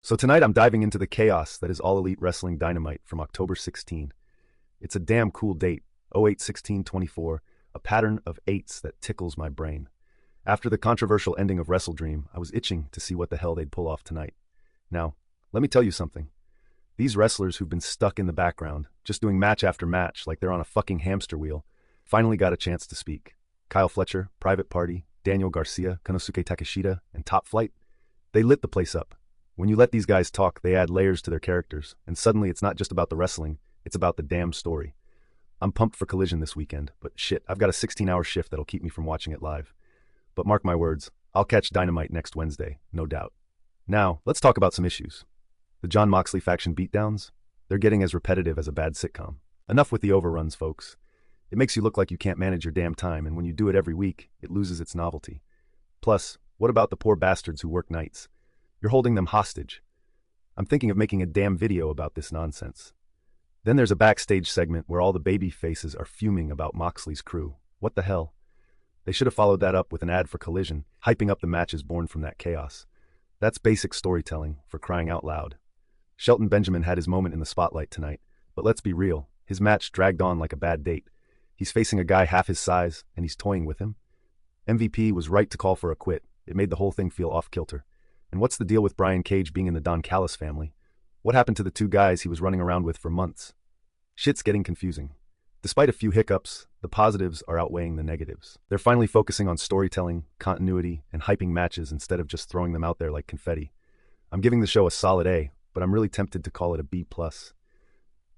So tonight I'm diving into the chaos that is All Elite Wrestling Dynamite from October 16. It's a damn cool date, 08/16/24, a pattern of eights that tickles my brain. After the controversial ending of Wrestle Dream, I was itching to see what the hell they'd pull off tonight. Now, let me tell you something. These wrestlers who've been stuck in the background, just doing match after match like they're on a fucking hamster wheel, finally got a chance to speak. Kyle Fletcher, Private Party, Daniel Garcia, Konosuke Takeshita, and Top Flight, they lit the place up. When you let these guys talk, they add layers to their characters, and suddenly it's not just about the wrestling, it's about the damn story. I'm pumped for Collision this weekend, but shit, I've got a 16-hour shift that'll keep me from watching it live. But mark my words, I'll catch Dynamite next Wednesday, no doubt. Now, let's talk about some issues. The Jon Moxley faction beatdowns, they're getting as repetitive as a bad sitcom. Enough with the overruns, folks. It makes you look like you can't manage your damn time, and when you do it every week, it loses its novelty. Plus, what about the poor bastards who work nights? You're holding them hostage. I'm thinking of making a damn video about this nonsense. Then there's a backstage segment where all the baby faces are fuming about Moxley's crew. What the hell? They should have followed that up with an ad for Collision, hyping up the matches born from that chaos. That's basic storytelling, for crying out loud. Shelton Benjamin had his moment in the spotlight tonight, but let's be real, his match dragged on like a bad date. He's facing a guy half his size, and he's toying with him. MVP was right to call for a quit. It made the whole thing feel off-kilter. And what's the deal with Brian Cage being in the Don Callis family? What happened to the two guys he was running around with for months? Shit's getting confusing. Despite a few hiccups, the positives are outweighing the negatives. They're finally focusing on storytelling, continuity, and hyping matches instead of just throwing them out there like confetti. I'm giving the show a solid A, but I'm really tempted to call it a B+.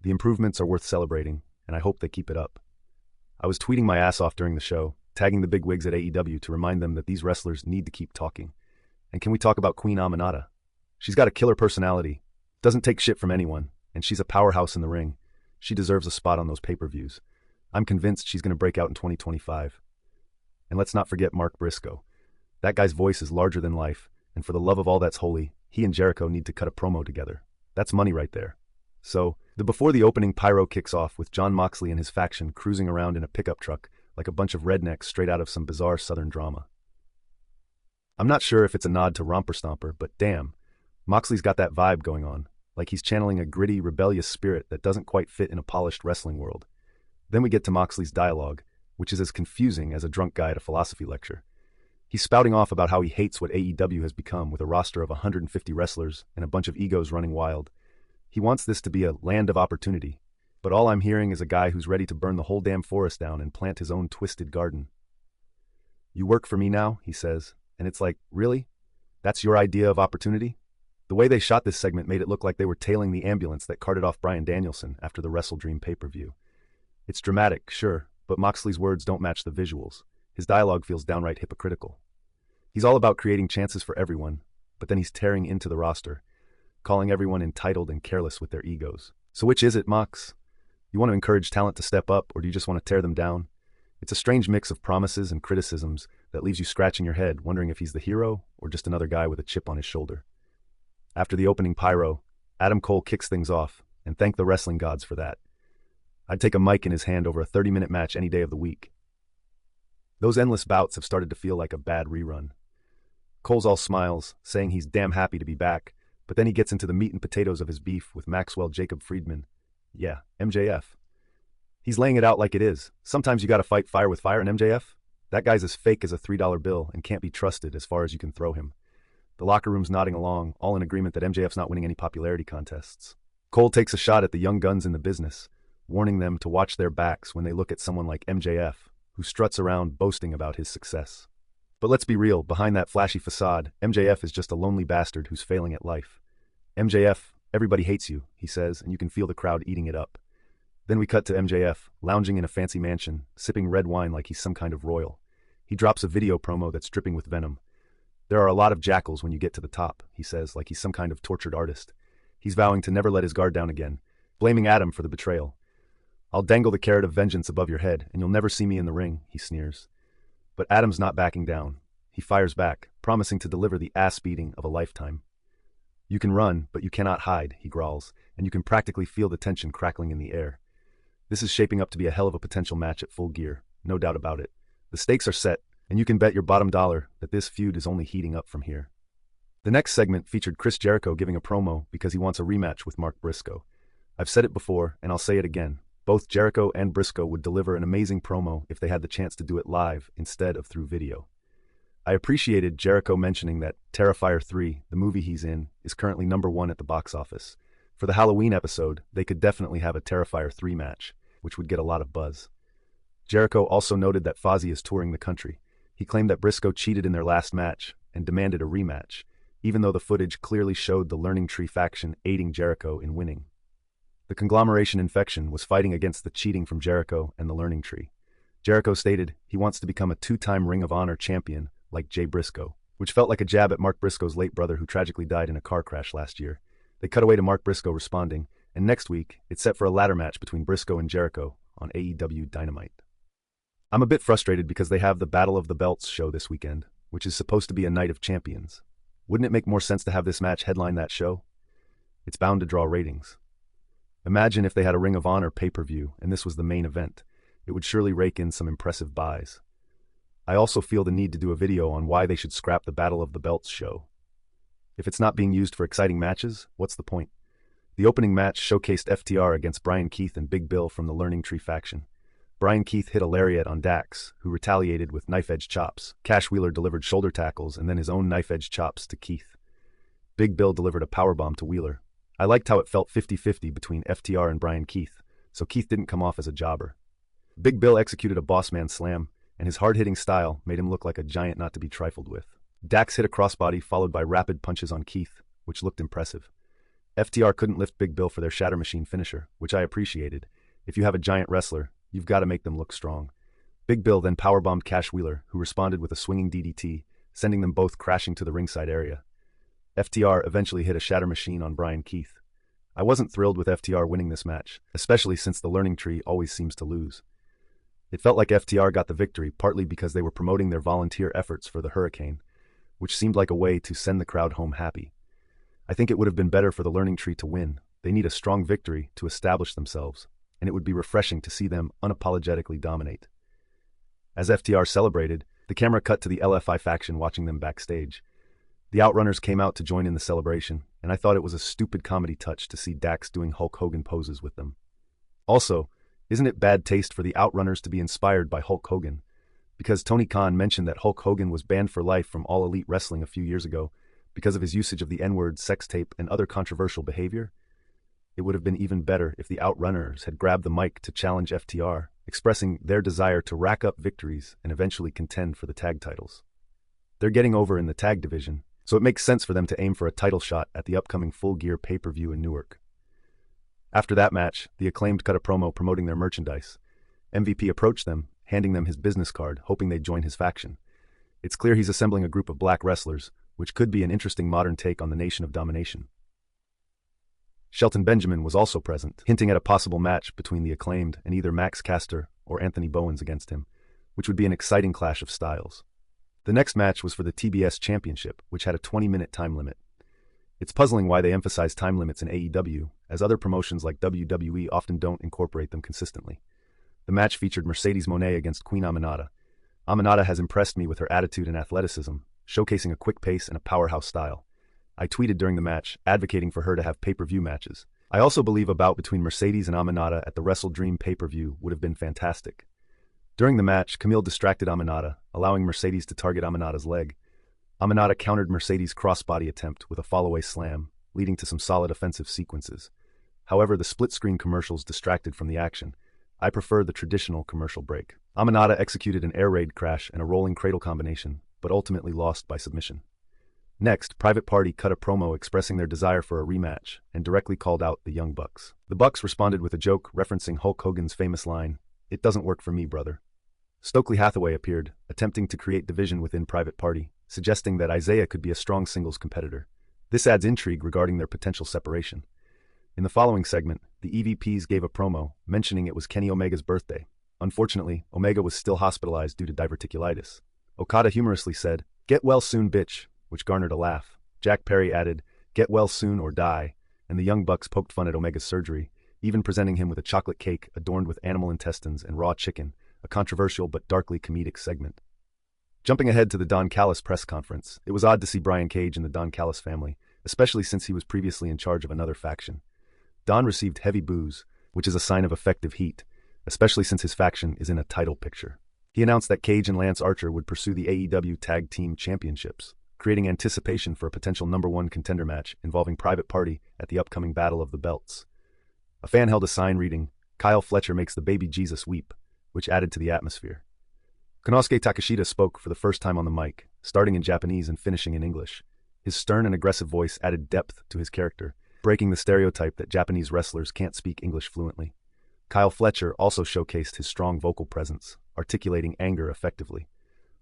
The improvements are worth celebrating, and I hope they keep it up. I was tweeting my ass off during the show, tagging the bigwigs at AEW to remind them that these wrestlers need to keep talking. And can we talk about Queen Aminata? She's got a killer personality, doesn't take shit from anyone, and she's a powerhouse in the ring. She deserves a spot on those pay-per-views. I'm convinced she's going to break out in 2025. And let's not forget Mark Briscoe. That guy's voice is larger than life, and for the love of all that's holy, he and Jericho need to cut a promo together. That's money right there. So, before the opening pyro kicks off with Jon Moxley and his faction cruising around in a pickup truck like a bunch of rednecks straight out of some bizarre southern drama. I'm not sure if it's a nod to Romper Stomper, but damn, Moxley's got that vibe going on, like he's channeling a gritty, rebellious spirit that doesn't quite fit in a polished wrestling world. Then we get to Moxley's dialogue, which is as confusing as a drunk guy at a philosophy lecture. He's spouting off about how he hates what AEW has become with a roster of 150 wrestlers and a bunch of egos running wild. He wants this to be a land of opportunity, but all I'm hearing is a guy who's ready to burn the whole damn forest down and plant his own twisted garden. "You work for me now," he says, and it's like, really? That's your idea of opportunity? The way they shot this segment made it look like they were tailing the ambulance that carted off Bryan Danielson after the Wrestle Dream pay-per-view. It's dramatic, sure, but Moxley's words don't match the visuals. His dialogue feels downright hypocritical. He's all about creating chances for everyone, but then he's tearing into the roster, calling everyone entitled and careless with their egos. So which is it, Mox? You want to encourage talent to step up, or do you just want to tear them down? It's a strange mix of promises and criticisms that leaves you scratching your head, wondering if he's the hero or just another guy with a chip on his shoulder. After the opening pyro, Adam Cole kicks things off, and thank the wrestling gods for that. I'd take a mic in his hand over a 30-minute match any day of the week. Those endless bouts have started to feel like a bad rerun. Cole's all smiles, saying he's damn happy to be back, but then he gets into the meat and potatoes of his beef with Maxwell Jacob Friedman. Yeah, MJF. He's laying it out like it is. Sometimes you gotta fight fire with fire, and MJF? That guy's as fake as a $3 bill and can't be trusted as far as you can throw him. The locker room's nodding along, all in agreement that MJF's not winning any popularity contests. Cole takes a shot at the young guns in the business, warning them to watch their backs when they look at someone like MJF, who struts around boasting about his success. But let's be real, behind that flashy facade, MJF is just a lonely bastard who's failing at life. MJF, everybody hates you, he says, and you can feel the crowd eating it up. Then we cut to MJF, lounging in a fancy mansion, sipping red wine like he's some kind of royal. He drops a video promo that's dripping with venom. There are a lot of jackals when you get to the top, he says, like he's some kind of tortured artist. He's vowing to never let his guard down again, blaming Adam for the betrayal. "I'll dangle the carrot of vengeance above your head, and you'll never see me in the ring," he sneers. But Adam's not backing down. He fires back, promising to deliver the ass-beating of a lifetime. "You can run, but you cannot hide," he growls, and you can practically feel the tension crackling in the air. This is shaping up to be a hell of a potential match at Full Gear, no doubt about it. The stakes are set, and you can bet your bottom dollar that this feud is only heating up from here. The next segment featured Chris Jericho giving a promo because he wants a rematch with Mark Briscoe. I've said it before, and I'll say it again. Both Jericho and Briscoe would deliver an amazing promo if they had the chance to do it live instead of through video. I appreciated Jericho mentioning that Terrifier 3, the movie he's in, is currently #1 at the box office. For the Halloween episode, they could definitely have a Terrifier 3 match, which would get a lot of buzz. Jericho also noted that Fozzy is touring the country. He claimed that Briscoe cheated in their last match and demanded a rematch, even though the footage clearly showed the Learning Tree faction aiding Jericho in winning. The conglomeration infection was fighting against the cheating from Jericho and the Learning Tree. Jericho stated he wants to become a 2-time Ring of Honor champion like Jay Briscoe, which felt like a jab at Mark Briscoe's late brother who tragically died in a car crash last year. They cut away to Mark Briscoe responding, and next week, it's set for a ladder match between Briscoe and Jericho on AEW Dynamite. I'm a bit frustrated because they have the Battle of the Belts show this weekend, which is supposed to be a night of champions. Wouldn't it make more sense to have this match headline that show? It's bound to draw ratings. Imagine if they had a Ring of Honor pay-per-view and this was the main event. It would surely rake in some impressive buys. I also feel the need to do a video on why they should scrap the Battle of the Belts show. If it's not being used for exciting matches, what's the point? The opening match showcased FTR against Brian Keith and Big Bill from the Learning Tree faction. Brian Keith hit a lariat on Dax, who retaliated with knife-edge chops. Cash Wheeler delivered shoulder tackles and then his own knife-edge chops to Keith. Big Bill delivered a powerbomb to Wheeler. I liked how it felt 50-50 between FTR and Brian Keith, so Keith didn't come off as a jobber. Big Bill executed a bossman slam, and his hard-hitting style made him look like a giant not to be trifled with. Dax hit a crossbody followed by rapid punches on Keith, which looked impressive. FTR couldn't lift Big Bill for their Shatter Machine finisher, which I appreciated. If you have a giant wrestler, you've got to make them look strong. Big Bill then powerbombed Cash Wheeler, who responded with a swinging DDT, sending them both crashing to the ringside area. FTR eventually hit a Shatter Machine on Brian Keith. I wasn't thrilled with FTR winning this match, especially since the Learning Tree always seems to lose. It felt like FTR got the victory partly because they were promoting their volunteer efforts for the Hurricane, which seemed like a way to send the crowd home happy. I think it would have been better for the Learning Tree to win. They need a strong victory to establish themselves, and it would be refreshing to see them unapologetically dominate. As FTR celebrated, the camera cut to the LFI faction watching them backstage. The Outrunners came out to join in the celebration, and I thought it was a stupid comedy touch to see Dax doing Hulk Hogan poses with them. Also, isn't it bad taste for the Outrunners to be inspired by Hulk Hogan? Because Tony Khan mentioned that Hulk Hogan was banned for life from All Elite Wrestling a few years ago because of his usage of the N-word, sex tape, and other controversial behavior? It would have been even better if the Outrunners had grabbed the mic to challenge FTR, expressing their desire to rack up victories and eventually contend for the tag titles. They're getting over in the tag division, so it makes sense for them to aim for a title shot at the upcoming Full Gear pay-per-view in Newark. After that match, the Acclaimed cut a promo promoting their merchandise. MVP approached them, handing them his business card, hoping they'd join his faction. It's clear he's assembling a group of black wrestlers, which could be an interesting modern take on the Nation of Domination. Shelton Benjamin was also present, hinting at a possible match between the Acclaimed and either Max Caster or Anthony Bowens against him, which would be an exciting clash of styles. The next match was for the TBS Championship, which had a 20-minute time limit. It's puzzling why they emphasize time limits in AEW, as other promotions like WWE often don't incorporate them consistently. The match featured Mercedes Moné against Queen Aminata. Aminata has impressed me with her attitude and athleticism, showcasing a quick pace and a powerhouse style. I tweeted during the match, advocating for her to have pay-per-view matches. I also believe a bout between Mercedes and Aminata at the Wrestle Dream pay-per-view would have been fantastic. During the match, Camille distracted Aminata, allowing Mercedes to target Aminata's leg. Aminata countered Mercedes' crossbody attempt with a fallaway slam, leading to some solid offensive sequences. However, the split-screen commercials distracted from the action. I prefer the traditional commercial break. Aminata executed an air raid crash and a rolling cradle combination, but ultimately lost by submission. Next, Private Party cut a promo expressing their desire for a rematch and directly called out the Young Bucks. The Bucks responded with a joke referencing Hulk Hogan's famous line, "It doesn't work for me, brother." Stokely Hathaway appeared, attempting to create division within Private Party, suggesting that Isaiah could be a strong singles competitor. This adds intrigue regarding their potential separation. In the following segment, the EVPs gave a promo, mentioning it was Kenny Omega's birthday. Unfortunately, Omega was still hospitalized due to diverticulitis. Okada humorously said, "Get well soon, bitch," which garnered a laugh. Jack Perry added, "Get well soon or die," and the Young Bucks poked fun at Omega's surgery, even presenting him with a chocolate cake adorned with animal intestines and raw chicken, a controversial but darkly comedic segment. Jumping ahead to the Don Callis press conference, it was odd to see Brian Cage in the Don Callis family, especially since he was previously in charge of another faction. Don received heavy boos, which is a sign of effective heat, especially since his faction is in a title picture. He announced that Cage and Lance Archer would pursue the AEW Tag Team Championships, creating anticipation for a potential #1 contender match involving Private Party at the upcoming Battle of the Belts. A fan held a sign reading, "Kyle Fletcher makes the baby Jesus weep," which added to the atmosphere. Konosuke Takeshita spoke for the first time on the mic, starting in Japanese and finishing in English. His stern and aggressive voice added depth to his character, breaking the stereotype that Japanese wrestlers can't speak English fluently. Kyle Fletcher also showcased his strong vocal presence, articulating anger effectively.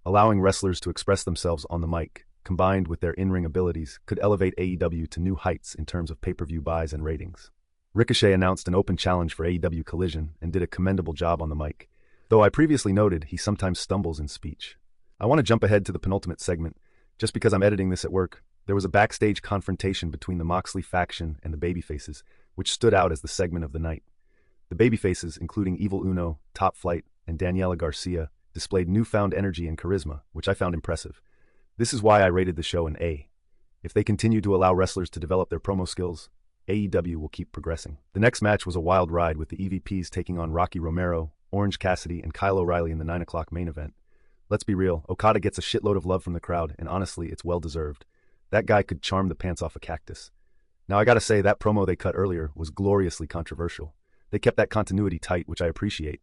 Allowing wrestlers to express themselves on the mic, combined with their in-ring abilities, could elevate AEW to new heights in terms of pay-per-view buys and ratings. Ricochet announced an open challenge for AEW Collision and did a commendable job on the mic, though I previously noted he sometimes stumbles in speech. I want to jump ahead to the penultimate segment. Just because I'm editing this at work, there was a backstage confrontation between the Moxley faction and the Babyfaces, which stood out as the segment of the night. The Babyfaces, including Evil Uno, Top Flight, and Daniela Garcia, displayed newfound energy and charisma, which I found impressive. This is why I rated the show an A. If they continue to allow wrestlers to develop their promo skills, AEW will keep progressing. The next match was a wild ride with the EVPs taking on Rocky Romero, Orange Cassidy, and Kyle O'Reilly in the 9 o'clock main event. Let's be real, Okada gets a shitload of love from the crowd, and honestly, it's well-deserved. That guy could charm the pants off a cactus. Now I gotta say, that promo they cut earlier was gloriously controversial. They kept that continuity tight, which I appreciate.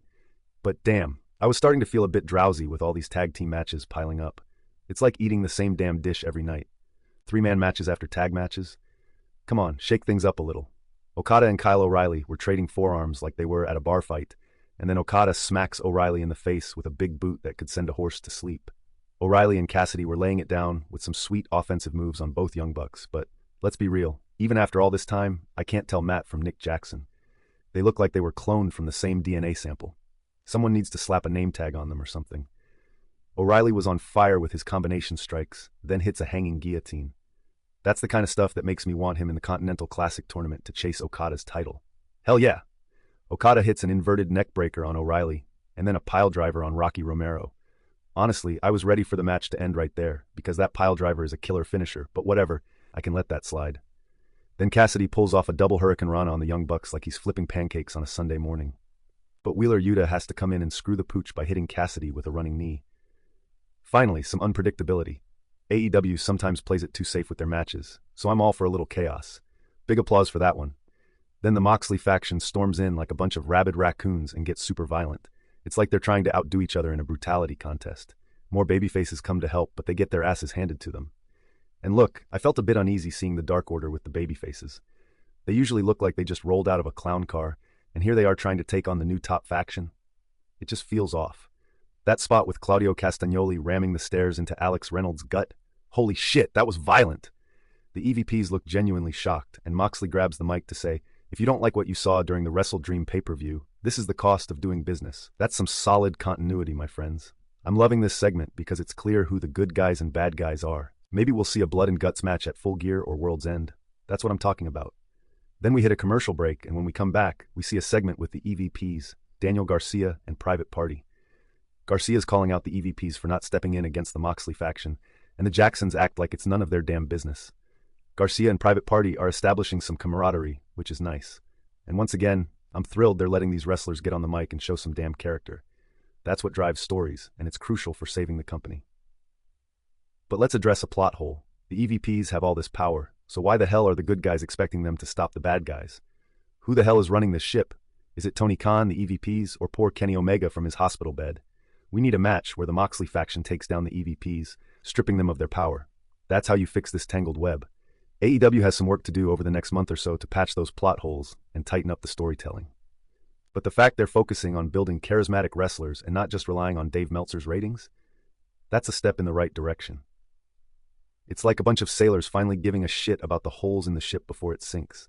But damn, I was starting to feel a bit drowsy with all these tag team matches piling up. It's like eating the same damn dish every night. 3-man matches after tag matches? Come on, shake things up a little. Okada and Kyle O'Reilly were trading forearms like they were at a bar fight, and then Okada smacks O'Reilly in the face with a big boot that could send a horse to sleep. O'Reilly and Cassidy were laying it down with some sweet offensive moves on both Young Bucks, but let's be real, even after all this time, I can't tell Matt from Nick Jackson. They look like they were cloned from the same DNA sample. Someone needs to slap a name tag on them or something. O'Reilly was on fire with his combination strikes, then hits a hanging guillotine. That's the kind of stuff that makes me want him in the Continental Classic tournament to chase Okada's title. Hell yeah! Okada hits an inverted neckbreaker on O'Reilly, and then a piledriver on Rocky Romero. Honestly, I was ready for the match to end right there, because that piledriver is a killer finisher, but whatever, I can let that slide. Then Cassidy pulls off a double Hurricane Rana on the Young Bucks like he's flipping pancakes on a Sunday morning. But Wheeler Yuta has to come in and screw the pooch by hitting Cassidy with a running knee. Finally, some unpredictability. AEW sometimes plays it too safe with their matches, so I'm all for a little chaos. Big applause for that one. Then the Moxley faction storms in like a bunch of rabid raccoons and gets super violent. It's like they're trying to outdo each other in a brutality contest. More babyfaces come to help, but they get their asses handed to them. And look, I felt a bit uneasy seeing the Dark Order with the babyfaces. They usually look like they just rolled out of a clown car, and here they are trying to take on the new top faction. It just feels off. That spot with Claudio Castagnoli ramming the stairs into Alex Reynolds' gut. Holy shit, that was violent. The EVPs look genuinely shocked, and Moxley grabs the mic to say, "If you don't like what you saw during the Wrestle Dream pay-per-view, this is the cost of doing business." That's some solid continuity, my friends. I'm loving this segment because it's clear who the good guys and bad guys are. Maybe we'll see a blood and guts match at Full Gear or World's End. That's what I'm talking about. Then we hit a commercial break, and when we come back, we see a segment with the EVPs, Daniel Garcia and Private Party. Garcia's calling out the EVPs for not stepping in against the Moxley faction, and the Jacksons act like it's none of their damn business. Garcia and Private Party are establishing some camaraderie, which is nice. And once again, I'm thrilled they're letting these wrestlers get on the mic and show some damn character. That's what drives stories, and it's crucial for saving the company. But let's address a plot hole. The EVPs have all this power, so why the hell are the good guys expecting them to stop the bad guys? Who the hell is running this ship? Is it Tony Khan, the EVPs, or poor Kenny Omega from his hospital bed? We need a match where the Moxley faction takes down the EVPs, stripping them of their power. That's how you fix this tangled web. AEW has some work to do over the next month or so to patch those plot holes and tighten up the storytelling. But the fact they're focusing on building charismatic wrestlers and not just relying on Dave Meltzer's ratings, that's a step in the right direction. It's like a bunch of sailors finally giving a shit about the holes in the ship before it sinks.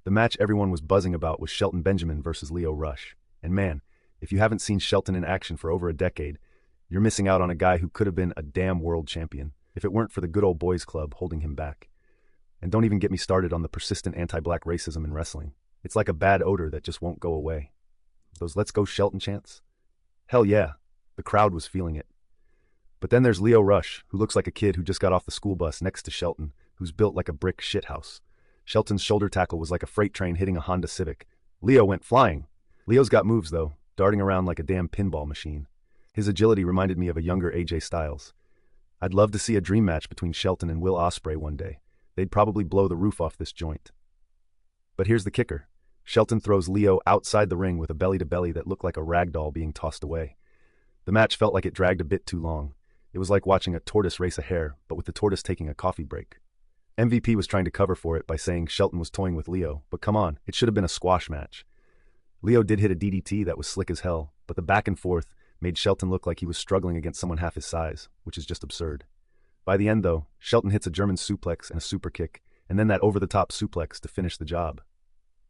The match everyone was buzzing about was Shelton Benjamin versus Lio Rush. And man, if you haven't seen Shelton in action for over a decade, you're missing out on a guy who could have been a damn world champion if it weren't for the good old boys club holding him back. And don't even get me started on the persistent anti-black racism in wrestling. It's like a bad odor that just won't go away. Those "Let's Go Shelton" chants? Hell yeah, the crowd was feeling it. But then there's Lio Rush, who looks like a kid who just got off the school bus next to Shelton, who's built like a brick shithouse. Shelton's shoulder tackle was like a freight train hitting a Honda Civic. Lio went flying. Leo's got moves, though, darting around like a damn pinball machine. His agility reminded me of a younger AJ Styles. I'd love to see a dream match between Shelton and Will Ospreay one day. They'd probably blow the roof off this joint. But here's the kicker. Shelton throws Lio outside the ring with a belly-to-belly that looked like a rag doll being tossed away. The match felt like it dragged a bit too long. It was like watching a tortoise race a hare, but with the tortoise taking a coffee break. MVP was trying to cover for it by saying Shelton was toying with Lio, but come on, it should have been a squash match. Lio did hit a DDT that was slick as hell, but the back and forth made Shelton look like he was struggling against someone half his size, which is just absurd. By the end, though, Shelton hits a German suplex and a super kick, and then that over-the-top suplex to finish the job.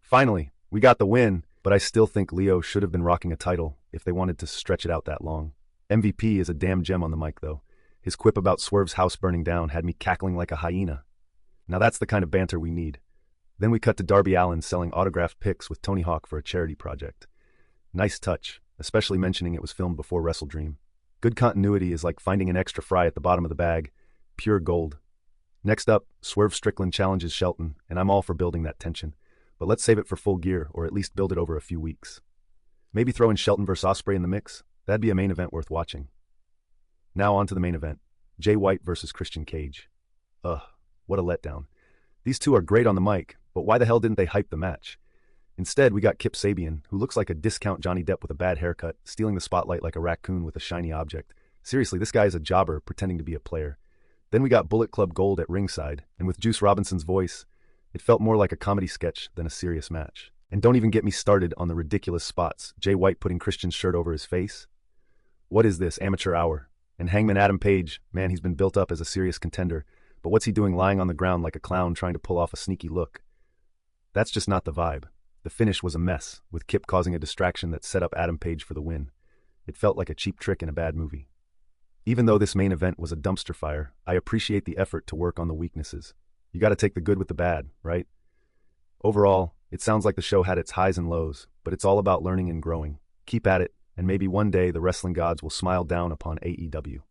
Finally, we got the win, but I still think Lio should have been rocking a title if they wanted to stretch it out that long. MVP is a damn gem on the mic, though. His quip about Swerve's house burning down had me cackling like a hyena. Now that's the kind of banter we need. Then we cut to Darby Allin selling autographed pics with Tony Hawk for a charity project. Nice touch, especially mentioning it was filmed before WrestleDream. Good continuity is like finding an extra fry at the bottom of the bag. Pure gold. Next up, Swerve Strickland challenges Shelton, and I'm all for building that tension. But let's save it for Full Gear, or at least build it over a few weeks. Maybe throw in Shelton vs. Ospreay in the mix? That'd be a main event worth watching. Now on to the main event. Jay White versus Christian Cage. Ugh, what a letdown. These two are great on the mic, but why the hell didn't they hype the match? Instead, we got Kip Sabian, who looks like a discount Johnny Depp with a bad haircut, stealing the spotlight like a raccoon with a shiny object. Seriously, this guy is a jobber pretending to be a player. Then we got Bullet Club Gold at ringside, and with Juice Robinson's voice, it felt more like a comedy sketch than a serious match. And don't even get me started on the ridiculous spots. Jay White putting Christian's shirt over his face. What is this, amateur hour? And Hangman Adam Page, man, he's been built up as a serious contender, but what's he doing lying on the ground like a clown trying to pull off a sneaky look? That's just not the vibe. The finish was a mess, with Kip causing a distraction that set up Adam Page for the win. It felt like a cheap trick in a bad movie. Even though this main event was a dumpster fire, I appreciate the effort to work on the weaknesses. You gotta take the good with the bad, right? Overall, it sounds like the show had its highs and lows, but it's all about learning and growing. Keep at it, and maybe one day the wrestling gods will smile down upon AEW.